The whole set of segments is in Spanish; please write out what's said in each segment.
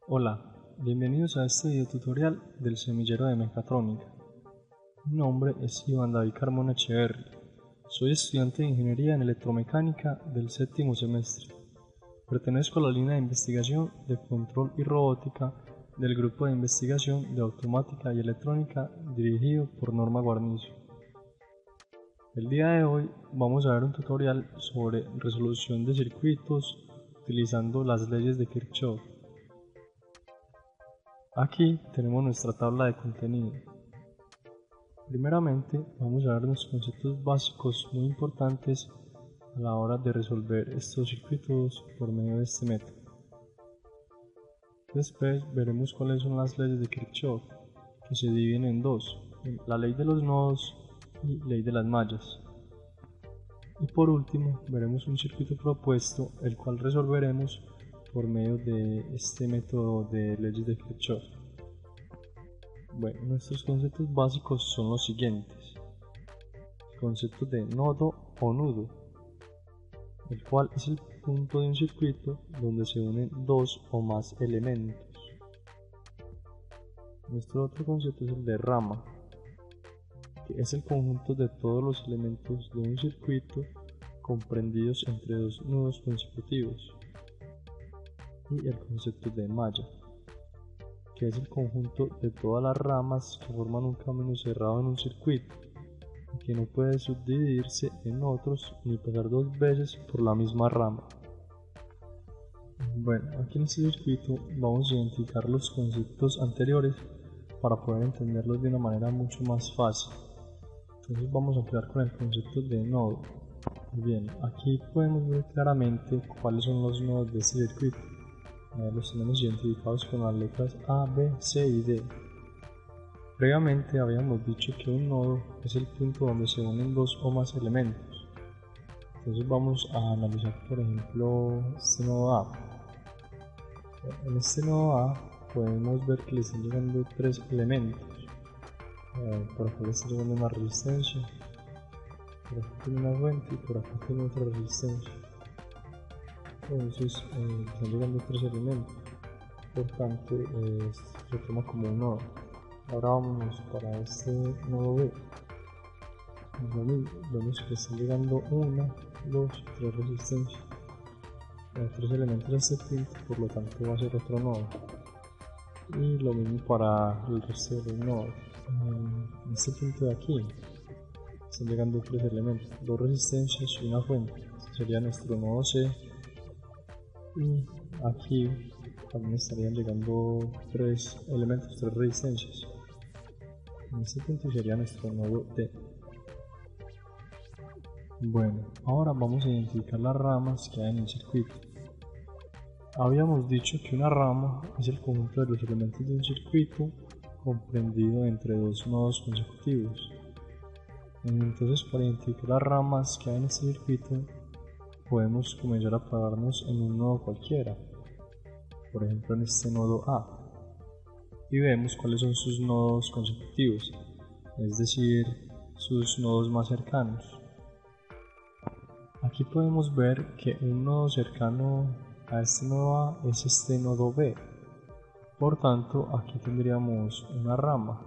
Hola, bienvenidos a este video tutorial del semillero de mecatrónica. Mi nombre es Iván David Carmona Echeverri. Soy estudiante de Ingeniería en Electromecánica del séptimo semestre. Pertenezco a la línea de investigación de control y robótica del grupo de investigación de automática y electrónica dirigido por Norma Guarnizo. El día de hoy vamos a ver un tutorial sobre resolución de circuitos utilizando las leyes de Kirchhoff. Aquí tenemos nuestra tabla de contenido. Primeramente vamos a ver unos conceptos básicos muy importantes a la hora de resolver estos circuitos por medio de este método. Después veremos cuáles son las leyes de Kirchhoff, que se dividen en dos, la ley de los nodos y ley de las mallas. Y por último veremos un circuito propuesto, el cual resolveremos por medio de este método de leyes de Kirchhoff. Bueno, nuestros conceptos básicos son los siguientes. El concepto de nodo o nudo, el cual es el punto de un circuito donde se unen dos o más elementos. Nuestro otro concepto es el de rama, que es el conjunto de todos los elementos de un circuito comprendidos entre dos nudos consecutivos. Y el concepto de malla, que es el conjunto de todas las ramas que forman un camino cerrado en un circuito y que no puede subdividirse en otros ni pasar dos veces por la misma rama. Bueno, aquí en este circuito vamos a identificar los conceptos anteriores para poder entenderlos de una manera mucho más fácil. Entonces vamos a empezar con el concepto de nodo. Bien, aquí podemos ver claramente cuáles son los nodos de este circuito. Los tenemos identificados con las letras A, B, C y D. Previamente habíamos dicho que un nodo es el punto donde se unen dos o más elementos. Entonces vamos a analizar, por ejemplo, este nodo A. En este nodo A podemos ver que le están llegando tres elementos. Por acá le está llegando una resistencia, por acá tiene una fuente y por acá tiene otra resistencia. Entonces están llegando tres elementos, por tanto se toma como un nodo. Ahora vámonos para este nodo B. Vemos que están llegando una, dos, tres resistencias, tres elementos de este punto, por lo tanto va a ser otro nodo. Y lo mismo para el resto de los nodos. En este punto de aquí están llegando tres elementos, dos resistencias y una fuente. Este sería nuestro nodo C. Y aquí también estarían llegando tres elementos, tres resistencias. En este punto sería nuestro nodo D. Bueno, ahora vamos a identificar las ramas que hay en el circuito. Habíamos dicho que una rama es el conjunto de los elementos de un circuito comprendido entre dos nodos consecutivos. Entonces, para identificar las ramas que hay en este circuito, podemos comenzar a pararnos en un nodo cualquiera, por ejemplo en este nodo A, y vemos cuáles son sus nodos consecutivos, es decir, sus nodos más cercanos. Aquí podemos ver que un nodo cercano a este nodo A es este nodo B, por tanto aquí tendríamos una rama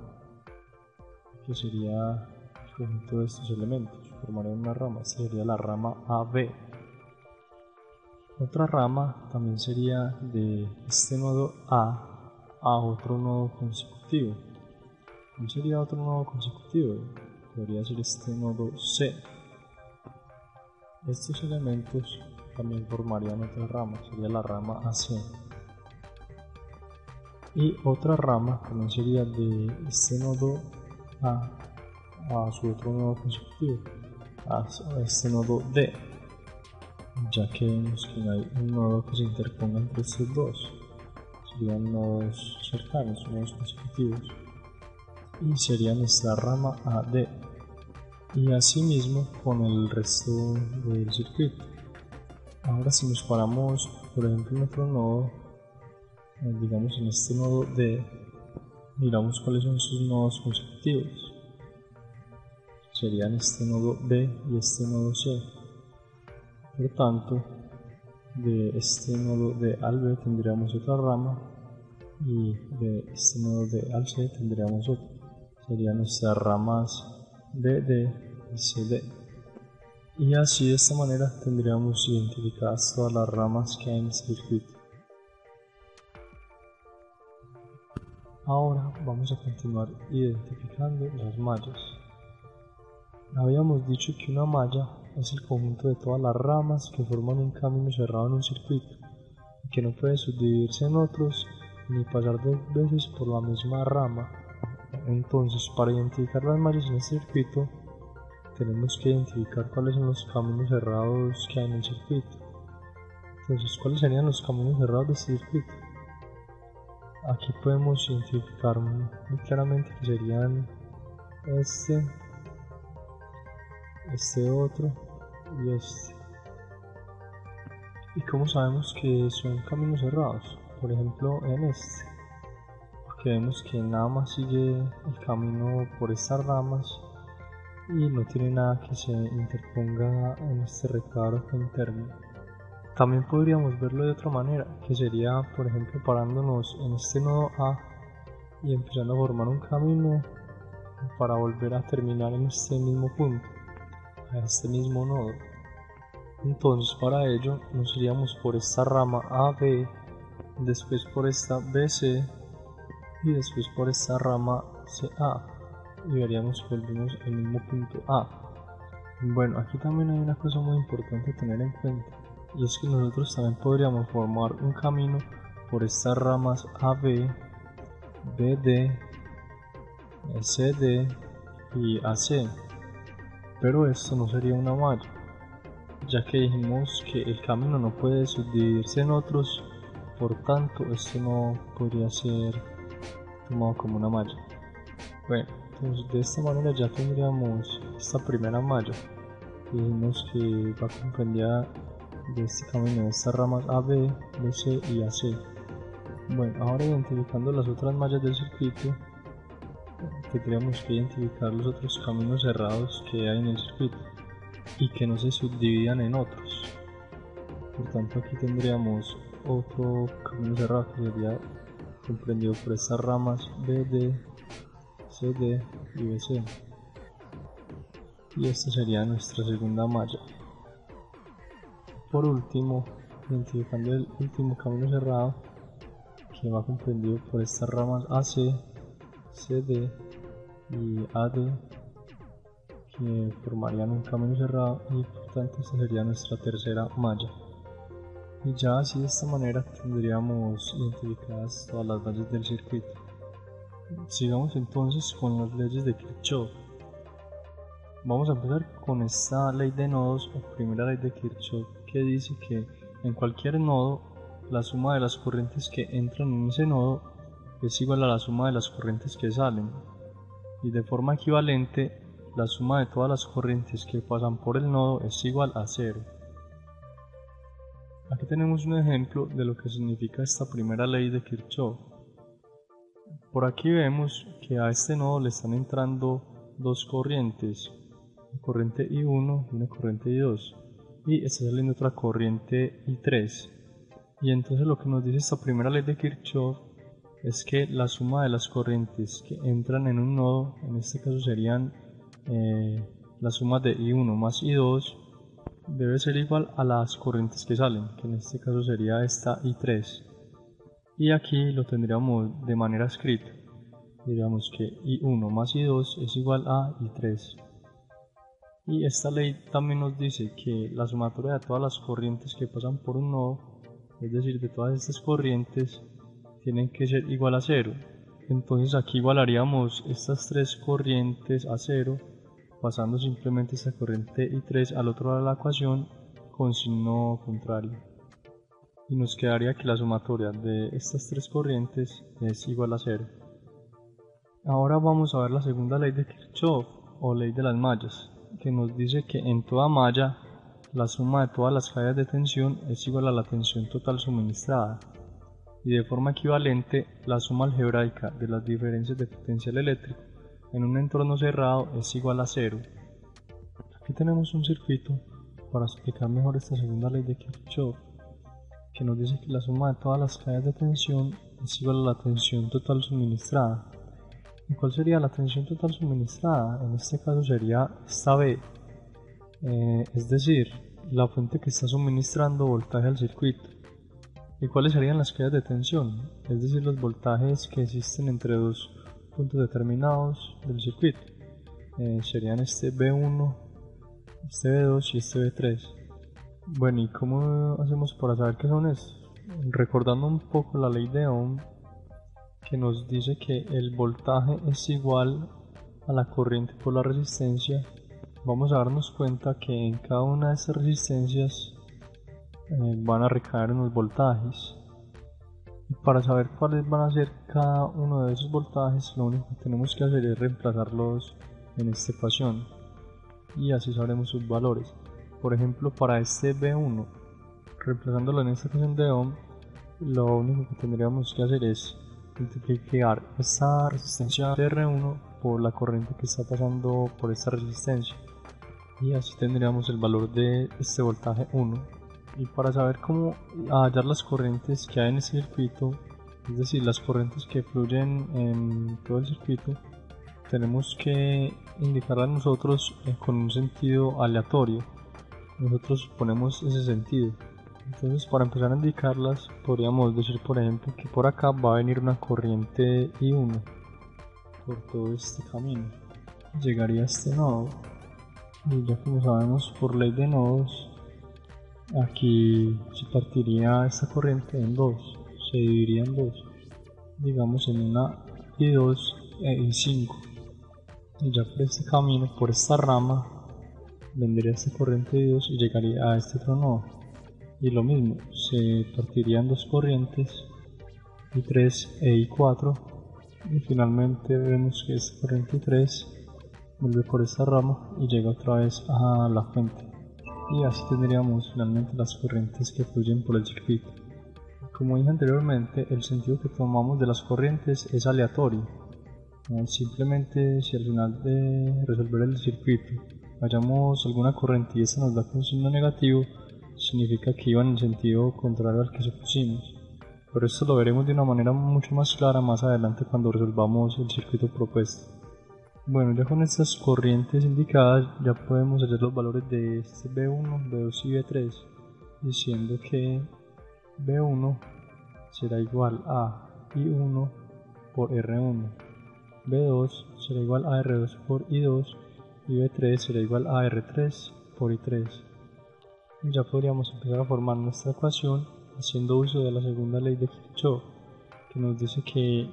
que sería el conjunto de estos elementos, formaría una rama, esta sería la rama AB. Otra rama también sería de este nodo a otro nodo consecutivo. ¿Cuál sería otro nodo consecutivo? Podría ser este nodo C. Estos elementos también formarían otra rama, sería la rama AC. Y otra rama también sería de este nodo a su otro nodo consecutivo, a este nodo D, ya que vemos que no hay un nodo que se interponga entre estos dos. Serían nodos cercanos, nodos consecutivos, y sería nuestra rama AD, y asimismo con el resto del circuito. Ahora si nos paramos por ejemplo en otro nodo, digamos en este nodo D, miramos cuáles son sus nodos consecutivos. Serían este nodo B y este nodo C. Por tanto, de este nodo D al B tendríamos otra rama y de este nodo de al C tendríamos otro. Serían nuestras ramas BD y CD. Y así de esta manera tendríamos identificadas todas las ramas que hay en el circuito. Ahora vamos a continuar identificando las mallas. Habíamos dicho que una malla es el conjunto de todas las ramas que forman un camino cerrado en un circuito y que no puede subdividirse en otros ni pasar dos veces por la misma rama. Entonces, para identificar las mallas en el circuito tenemos que identificar cuáles son los caminos cerrados que hay en el circuito. Entonces, ¿cuáles serían los caminos cerrados de este circuito? Aquí podemos identificar muy claramente que serían este otro y este. ¿Y cómo sabemos que son caminos cerrados? Por ejemplo, en este, porque vemos que nada más sigue el camino por estas ramas y no tiene nada que se interponga en este rectángulo interno. También podríamos verlo de otra manera, que sería, por ejemplo, parándonos en este nodo A y empezando a formar un camino para volver a terminar en este mismo punto, a este mismo nodo. Entonces, para ello nos iríamos por esta rama AB, después por esta BC y después por esta rama CA, y veríamos que volvemos al mismo punto A. Bueno, aquí también hay una cosa muy importante a tener en cuenta, y es que nosotros también podríamos formar un camino por estas ramas AB, BD, CD y AC, pero esto no sería una malla, ya que dijimos que el camino no puede subdividirse en otros, por tanto esto no podría ser tomado como una malla. Bueno, entonces de esta manera ya tendríamos esta primera malla, que dijimos que va comprendida de este camino de estas ramas AB, BC y AC. Bueno, ahora identificando las otras mallas del circuito, tendríamos que identificar los otros caminos cerrados que hay en el circuito y que no se subdividan en otros. Por tanto, aquí tendríamos otro camino cerrado que sería comprendido por estas ramas BD, CD y BC, y esta sería nuestra segunda malla. Por último, identificando el último camino cerrado que va comprendido por estas ramas AC, CD y AD, que formarían un camino cerrado, y por tanto esta sería nuestra tercera malla. Y ya así de esta manera tendríamos identificadas todas las mallas del circuito. Sigamos entonces con las leyes de Kirchhoff. Vamos a empezar con esta ley de nodos o primera ley de Kirchhoff, que dice que en cualquier nodo la suma de las corrientes que entran en ese nodo es igual a la suma de las corrientes que salen, y de forma equivalente la suma de todas las corrientes que pasan por el nodo es igual a 0. Aquí tenemos un ejemplo de lo que significa esta primera ley de Kirchhoff. Por aquí vemos que a este nodo le están entrando dos corrientes, una corriente I1 y una corriente I2, y está saliendo otra corriente I3. Y entonces lo que nos dice esta primera ley de Kirchhoff es que la suma de las corrientes que entran en un nodo, en este caso serían la suma de I1 más I2, debe ser igual a las corrientes que salen, que en este caso sería esta I3. Y aquí lo tendríamos de manera escrita, diríamos que I1 más I2 es igual a I3. Y esta ley también nos dice que la sumatoria de todas las corrientes que pasan por un nodo, es decir, de todas estas corrientes, tienen que ser igual a 0. Entonces aquí igualaríamos estas tres corrientes a 0, pasando simplemente esta corriente I3 al otro lado de la ecuación con signo contrario. Y nos quedaría que la sumatoria de estas tres corrientes es igual a 0. Ahora vamos a ver la segunda ley de Kirchhoff, o ley de las mallas, que nos dice que en toda malla la suma de todas las caídas de tensión es igual a la tensión total suministrada, y de forma equivalente la suma algebraica de las diferencias de potencial eléctrico en un entorno cerrado es igual a 0. Aquí tenemos un circuito para explicar mejor esta segunda ley de Kirchhoff, que nos dice que la suma de todas las caídas de tensión es igual a la tensión total suministrada. ¿Y cuál sería la tensión total suministrada? En este caso sería esta B, es decir, la fuente que está suministrando voltaje al circuito. ¿Y cuáles serían las caídas de tensión? Es decir, los voltajes que existen entre dos puntos determinados del circuito. Serían este B1, este B2 y este B3. Bueno, ¿y cómo hacemos para saber qué son estos? Recordando un poco la ley de Ohm, que nos dice que el voltaje es igual a la corriente por la resistencia, vamos a darnos cuenta que en cada una de estas resistencias van a recaer unos voltajes. Y para saber cuáles van a ser cada uno de esos voltajes, lo único que tenemos que hacer es reemplazarlos en esta ecuación y así sabremos sus valores. Por ejemplo, para este B1, reemplazándolo en esta ecuación de Ohm, lo único que tendríamos que hacer es multiplicar esta resistencia de R1 por la corriente que está pasando por esta resistencia, y así tendríamos el valor de este voltaje 1. Y para saber cómo hallar las corrientes que hay en este circuito, es decir, las corrientes que fluyen en todo el circuito, tenemos que indicarlas nosotros con un sentido aleatorio. Nosotros suponemos ese sentido. Entonces, para empezar a indicarlas, podríamos decir, por ejemplo, que por acá va a venir una corriente I1 por todo este camino. Llegaría a este nodo. Y ya como sabemos por ley de nodos, aquí se partiría esta corriente en dos, se dividiría en dos, digamos en una I2 e I5. Y ya por este camino, por esta rama, vendría esta corriente I2 y llegaría a este otro nodo. Y lo mismo, se partirían dos corrientes, I3 e I4, y finalmente vemos que esta corriente I3 vuelve por esta rama y llega otra vez a la fuente. Y así tendríamos finalmente las corrientes que fluyen por el circuito. Como dije anteriormente, el sentido que tomamos de las corrientes es aleatorio. Simplemente si al final de resolver el circuito hallamos alguna corriente y esta nos da un signo negativo, significa que iba en el sentido contrario al que supusimos. Pero esto lo veremos de una manera mucho más clara más adelante cuando resolvamos el circuito propuesto. Bueno, ya con estas corrientes indicadas ya podemos hallar los valores de este B1, B2 y B3, diciendo que B1 será igual a I1 por R1, B2 será igual a R2 por I2 y B3 será igual a R3 por I3. Y ya podríamos empezar a formar nuestra ecuación haciendo uso de la segunda ley de Kirchhoff, que nos dice que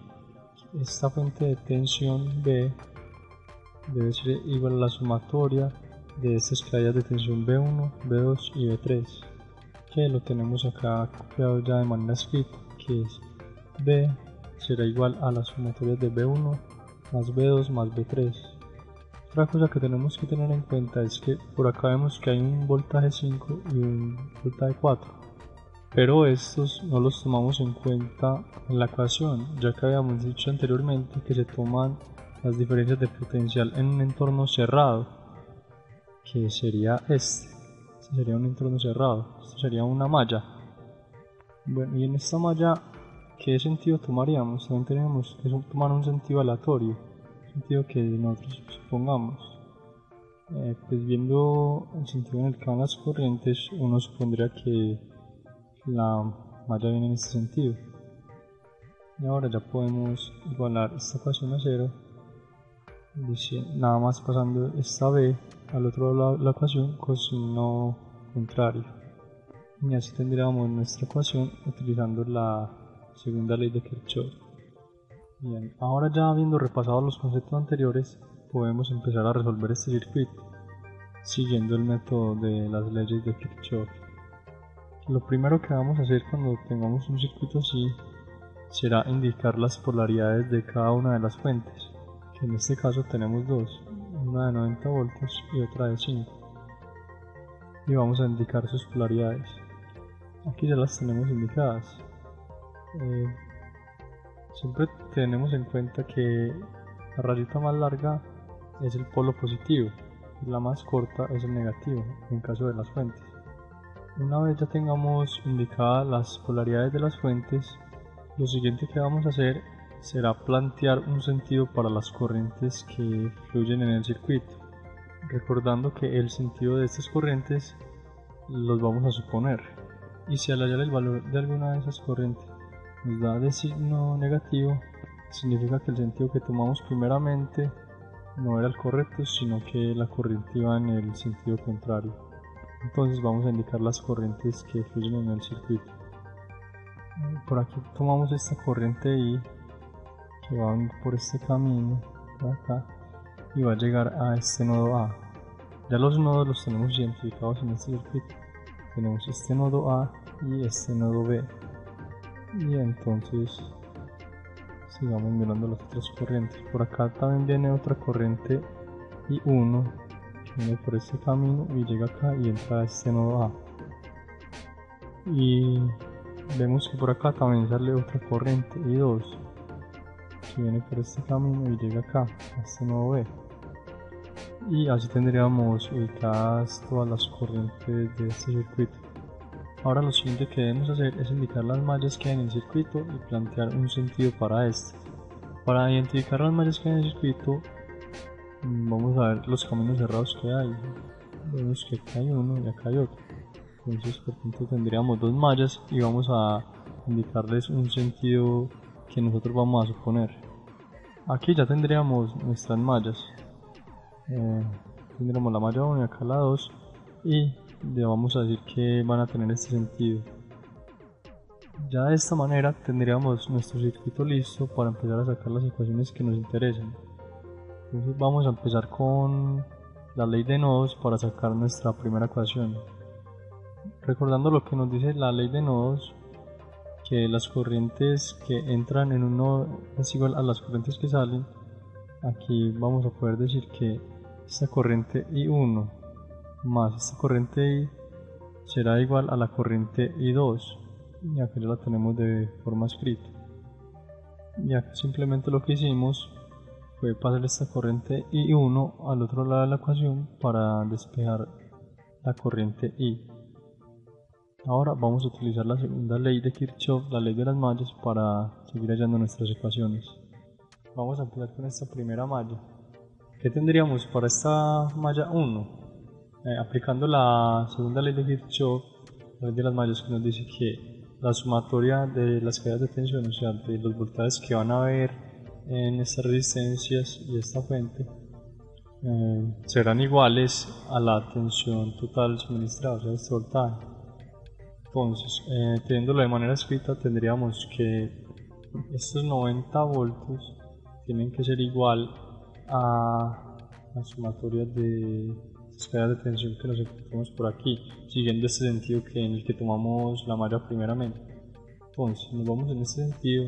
esta fuente de tensión B debe ser igual a la sumatoria de estas caídas de tensión B1, B2 y B3, que lo tenemos acá copiado ya de manera escrita, que es B será igual a la sumatoria de B1 más B2 más B3. Otra cosa que tenemos que tener en cuenta es que por acá vemos que hay un voltaje 5 y un voltaje 4, pero estos no los tomamos en cuenta en la ecuación, ya que habíamos dicho anteriormente que se toman las diferencias de potencial en un entorno cerrado, que sería este sería un entorno cerrado, esto sería una malla. Bueno, y en esta malla, ¿qué sentido tomaríamos? También tenemos que tomar un sentido aleatorio, sentido que nosotros supongamos. Pues viendo el sentido en el que van las corrientes, uno supondría que la malla viene en este sentido. Y ahora ya podemos igualar esta ecuación a cero, nada más pasando esta B al otro lado de la ecuación con signo contrario. Y así tendríamos nuestra ecuación utilizando la segunda ley de Kirchhoff. Bien, ahora ya habiendo repasado los conceptos anteriores, podemos empezar a resolver este circuito siguiendo el método de las leyes de Kirchhoff. Lo primero que vamos a hacer cuando tengamos un circuito así será indicar las polaridades de cada una de las fuentes, que en este caso tenemos dos, una de 90 voltios y otra de 5, y vamos a indicar sus polaridades. Aquí ya las tenemos indicadas. Siempre tenemos en cuenta que la rayita más larga es el polo positivo y la más corta es el negativo en caso de las fuentes. Una vez ya tengamos indicadas las polaridades de las fuentes, Lo siguiente que vamos a hacer será plantear un sentido para las corrientes que fluyen en el circuito, recordando que el sentido de estas corrientes los vamos a suponer, y si al hallar el valor de alguna de esas corrientes nos da de signo negativo, significa que el sentido que tomamos primeramente no era el correcto, sino que la corriente iba en el sentido contrario. Entonces vamos a indicar las corrientes que fluyen en el circuito. Por aquí tomamos esta corriente I que va a venir por este camino, por acá, y va a llegar a este nodo A. Ya los nodos los tenemos identificados en este circuito. Tenemos este nodo A y este nodo B. Y entonces sigamos mirando las otras corrientes. Por acá también viene otra corriente I1 que viene por este camino y llega acá y entra a este nodo A. Y vemos que por acá también sale otra corriente I2 que viene por este camino y llega acá a este nodo B. Y así tendríamos ubicadas todas las corrientes de este circuito. Ahora lo siguiente que debemos hacer es indicar las mallas que hay en el circuito y plantear un sentido para este. Para identificar las mallas que hay en el circuito, vamos a ver los caminos cerrados que hay. Vemos que acá hay uno y acá hay otro. Entonces por tanto tendríamos dos mallas y vamos a indicarles un sentido que nosotros vamos a suponer. Aquí ya tendríamos nuestras mallas. Tendremos la malla 1 y acá la 2 y le vamos a decir que van a tener este sentido. Ya de esta manera tendríamos nuestro circuito listo para empezar a sacar las ecuaciones que nos interesan. Entonces vamos a empezar con la ley de nodos para sacar nuestra primera ecuación. Recordando lo que nos dice la ley de nodos, que las corrientes que entran en un nodo es igual a las corrientes que salen. Aquí vamos a poder decir que esta corriente I1 más esta corriente I será igual a la corriente I2, y acá ya la tenemos de forma escrita. Y aquí simplemente lo que hicimos fue pasar esta corriente I1 al otro lado de la ecuación para despejar la corriente I. Ahora vamos a utilizar la segunda ley de Kirchhoff, la ley de las mallas, para seguir hallando nuestras ecuaciones. Vamos a empezar con esta primera malla. ¿Qué tendríamos para esta malla 1? Aplicando la segunda ley de Kirchhoff, la ley de las mallas, que nos dice que la sumatoria de las caídas de tensión, o sea, de los voltajes que van a haber en estas resistencias y esta fuente, serán iguales a la tensión total suministrada, o sea, este voltaje. Entonces, teniéndolo de manera escrita, tendríamos que estos 90 voltios tienen que ser igual a la sumatoria de escalas de tensión que nos encontramos por aquí, siguiendo este sentido en el que tomamos la malla primeramente. Entonces nos vamos en este sentido,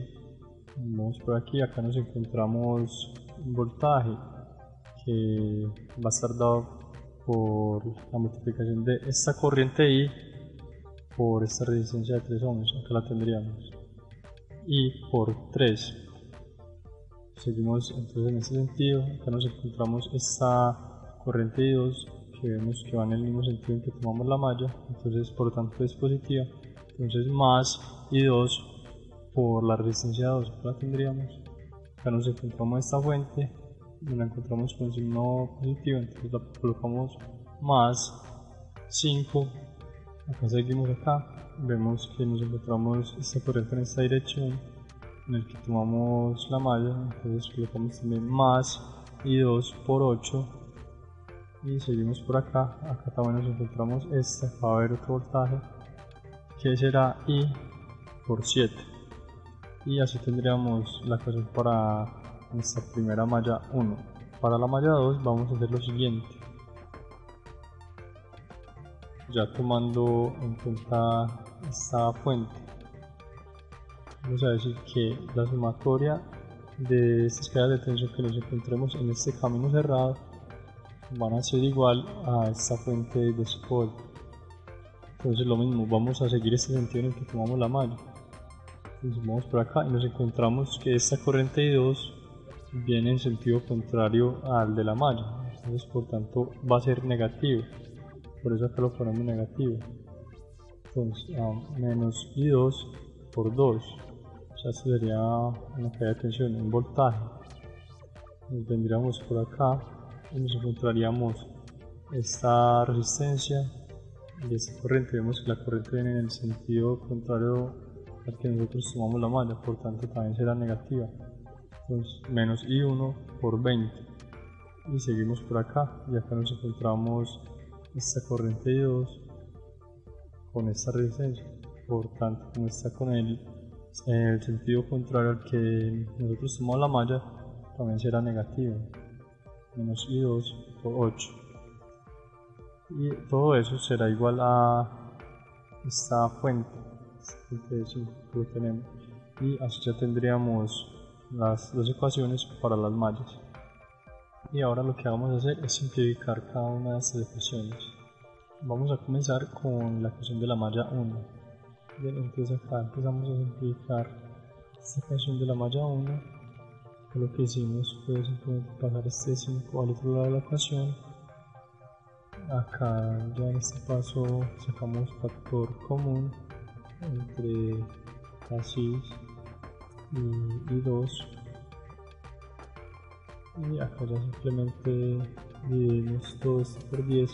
vamos por aquí, acá nos encontramos un voltaje que va a estar dado por la multiplicación de esta corriente I por esta resistencia de 3 ohms, acá la tendríamos, y por 3. Seguimos entonces en este sentido, acá nos encontramos esta corriente I2 que vemos que va en el mismo sentido en que tomamos la malla, entonces por lo tanto es positiva, entonces más I2 por la resistencia 2, acá la tendríamos. Acá nos encontramos esta fuente y la encontramos con signo positivo, entonces la colocamos más 5. Acá seguimos acá, vemos que nos encontramos esta corriente en esta dirección en el que tomamos la malla, entonces colocamos también más I2 por 8 y seguimos por acá. Acá también nos encontramos esta, va a haber otro voltaje que será I por 7 y así tendríamos la ecuación para nuestra primera malla 1. Para la malla 2 vamos a hacer lo siguiente, ya tomando en cuenta esta fuente. Vamos a decir que la sumatoria de estas caídas de tensión que nos encontremos en este camino cerrado van a ser igual a esta fuente de spot. Entonces lo mismo, vamos a seguir este sentido en el que tomamos la malla. Entonces vamos por acá y nos encontramos que esta corriente I2 viene en sentido contrario al de la malla, entonces por tanto va a ser negativo, por eso acá lo ponemos negativo. Entonces menos I2 por 2, sea, esto sería una caída de tensión, un voltaje. Nos vendríamos por acá y nos encontraríamos esta resistencia y esta corriente. Vemos que la corriente viene en el sentido contrario al que nosotros tomamos la malla, por tanto también será negativa. Entonces menos I1 por 20, y seguimos por acá y acá nos encontramos esta corriente I2 con esta resistencia. Por tanto, como está con el sentido contrario al que nosotros tomamos la malla, también será negativo, menos I2 por 8, y todo eso será igual a esta fuente de 5 que lo tenemos, y así ya tendríamos las dos ecuaciones para las mallas. Y ahora lo que vamos a hacer es simplificar cada una de estas ecuaciones. Vamos a comenzar con la ecuación de la malla 1. Bien, entonces acá empezamos a simplificar esta ecuación de la malla 1. Lo que hicimos fue simplemente pasar este 5 al otro lado de la ecuación. Acá ya en este paso sacamos factor común entre raíz y 2, y acá ya simplemente dividimos todo esto por 10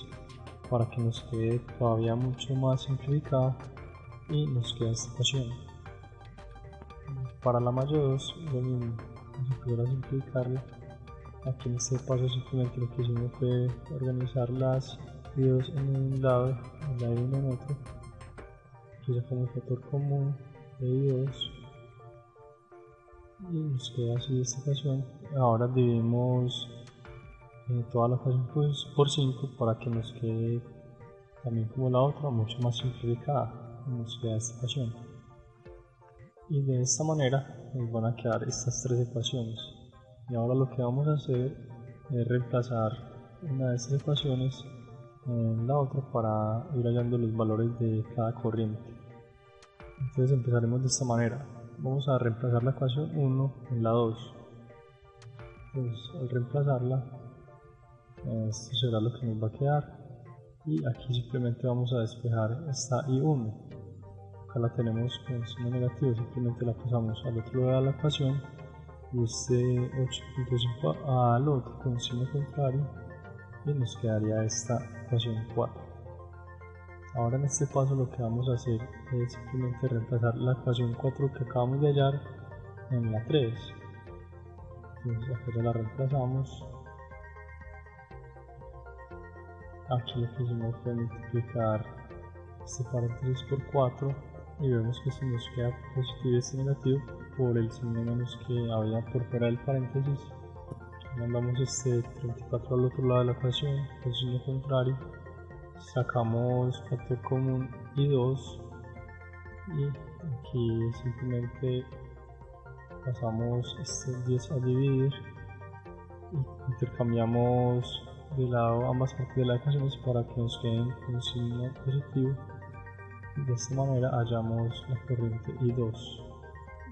para que nos quede todavía mucho más simplificado, y nos queda esta ecuación. Para la malla 2 lo mismo, vamos a empezar a simplificarla. Aquí en este paso simplemente lo que hicimos fue organizar las I2 en un lado y la I1 en otro. Aquí sacamos factor común de I2 y nos queda así esta ecuación. Ahora dividimos toda la ecuación por 5 para que nos quede también como la otra, mucho más simplificada. Nos queda esta ecuación, y de esta manera nos van a quedar estas tres ecuaciones. Y ahora lo que vamos a hacer es reemplazar una de estas ecuaciones en la otra para ir hallando los valores de cada corriente. Entonces empezaremos de esta manera. Vamos a reemplazar la ecuación 1 en la 2. Entonces al reemplazarla, esto será lo que nos va a quedar, y aquí simplemente vamos a despejar esta I1. Acá la tenemos con signo negativo, simplemente la pasamos al otro lado de la ecuación, y este 8.5 al otro con signo contrario, y nos quedaría esta ecuación 4. Ahora en este paso lo que vamos a hacer es simplemente reemplazar la ecuación 4 que acabamos de hallar en la 3. Entonces acá ya la reemplazamos. Aquí lo que hicimos fue multiplicar este paréntesis por 4, y vemos que esto nos queda positivo y este negativo por el signo menos que había por fuera del paréntesis. Mandamos este 34 al otro lado de la ecuación con signo contrario, sacamos factor común y 2, y aquí simplemente pasamos este 10 a dividir y intercambiamos de lado ambas partes de las ecuaciones para que nos queden con signo positivo, y de esta manera hallamos la corriente I2.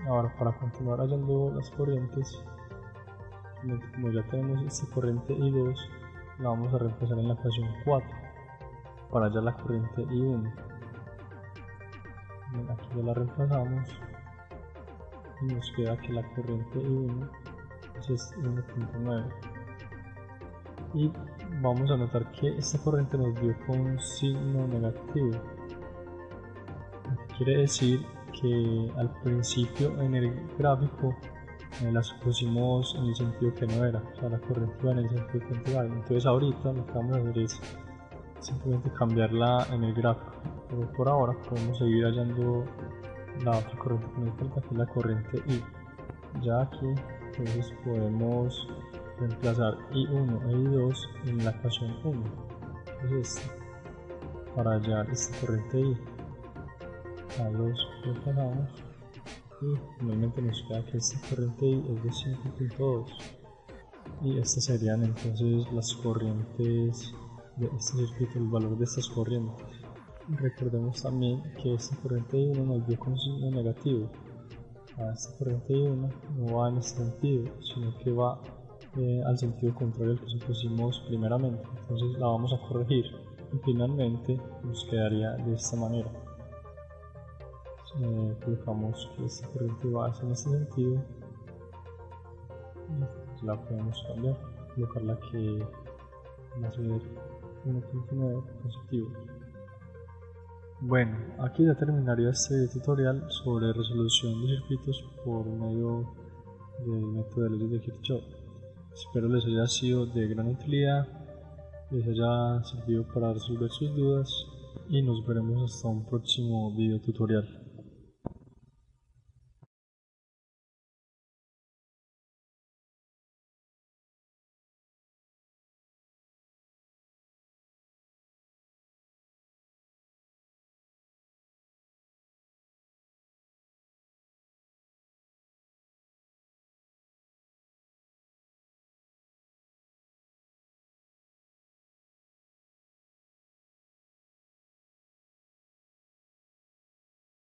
Ahora, para continuar hallando las corrientes, como ya tenemos esta corriente I2, la vamos a reemplazar en la ecuación 4 para hallar la corriente I1. Aquí ya la reemplazamos y nos queda que la corriente I1 es 1.9, y vamos a notar que esta corriente nos dio con signo negativo. Quiere decir que al principio en el gráfico las pusimos en el sentido que no era, o sea, la corriente iba en el sentido contrario. Entonces ahorita lo que vamos a hacer es simplemente cambiarla en el gráfico, pero por ahora podemos seguir hallando la otra corriente que nos falta, que es la corriente I. Ya aquí entonces podemos reemplazar I1 e I2 en la ecuación 1, entonces para hallar esta corriente I. A los reemplazamos y finalmente nos queda que esta corriente I es de 5.2, y estas serían entonces las corrientes de este circuito, el valor de estas corrientes. Recordemos también que esta corriente I1 nos dio con signo negativo. Esta corriente I1 no va en este sentido, sino que va al sentido contrario al que supusimos primeramente. Entonces la vamos a corregir y finalmente nos quedaría de esta manera. colocamos que esta corriente base en este sentido y la podemos cambiar, colocar la que va a ser 1.9 positivo. Bueno, aquí ya terminaría este tutorial sobre resolución de circuitos por medio del método de leyes de Kirchhoff. Espero les haya sido de gran utilidad, les haya servido para resolver sus dudas y nos veremos hasta un próximo video tutorial.